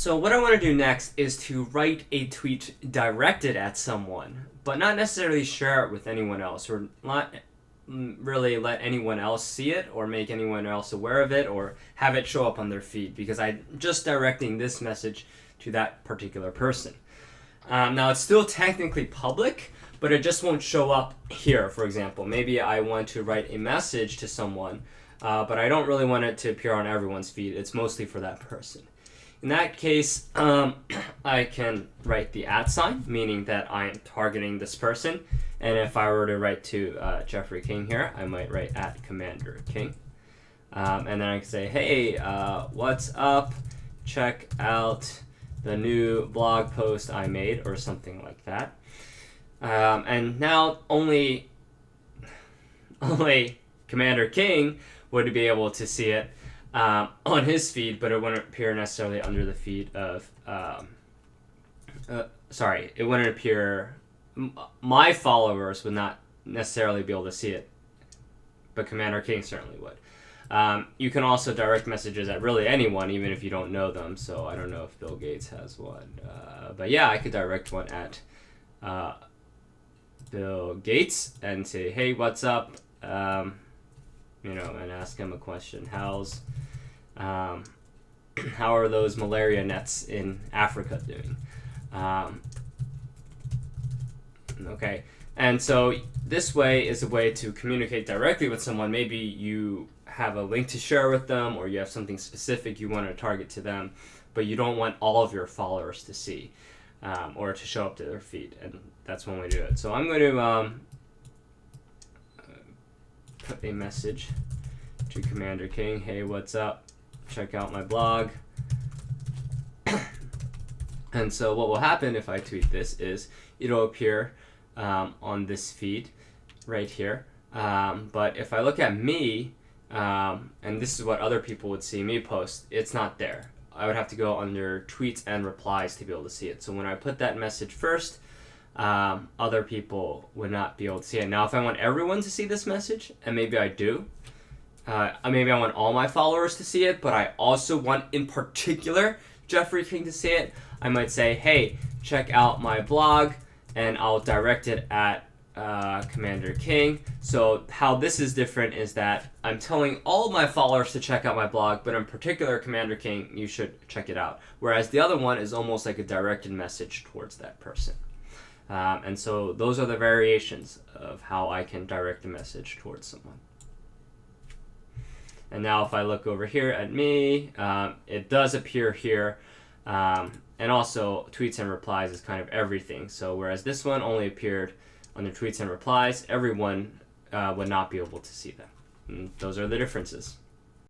So what I want to do next is to write a tweet directed at someone, but not necessarily share it with anyone else, or not really let anyone else see it or make anyone else aware of it or have it show up on their feed, because I'm just directing this message to that particular person. Now it's still technically public, but it just won't show up here. For example, maybe I want to write a message to someone, but I don't really want it to appear on everyone's feed. It's mostly for that person. In that case, I can write the @, meaning that I am targeting this person. And if I were to write to Jeffrey King here, I might write @CommanderKing. And then I can say, hey, what's up? Check out the new blog post I made, or something like that. And now only Commander King would be able to see it on his feed, but it wouldn't appear necessarily under the feed of, it wouldn't appear, my followers would not necessarily be able to see it, but Commander King certainly would. You can also direct messages at really anyone, even if you don't know them, so I don't know if Bill Gates has one. But yeah, I could direct one at Bill Gates and say, hey, what's up? And ask him a question. How are those malaria nets in Africa doing? Okay, and so this way is a way to communicate directly with someone. Maybe you have a link to share with them, or you have something specific you want to target to them, but you don't want all of your followers to see or to show up to their feed, and that's one way to do it. So I'm going to put a message to Commander King. Hey, what's up? Check out my blog. And so what will happen if I tweet this is it'll appear on this feed right here. But if I look at me, and this is what other people would see me post, it's not there. I would have to go under tweets and replies to be able to see it. So when I put that message first, other people would not be able to see it. Now, if I want everyone to see this message, and maybe I do, maybe I want all my followers to see it, but I also want, in particular, Jeffrey King to see it, I might say, hey, check out my blog, and I'll direct it at Commander King. So how this is different is that I'm telling all my followers to check out my blog, but in particular, Commander King, you should check it out. Whereas the other one is almost like a directed message towards that person. And so those are the variations of how I can direct a message towards someone. And now if I look over here at me, it does appear here. And also tweets and replies is kind of everything. So whereas this one only appeared under tweets and replies, everyone would not be able to see them. And those are the differences.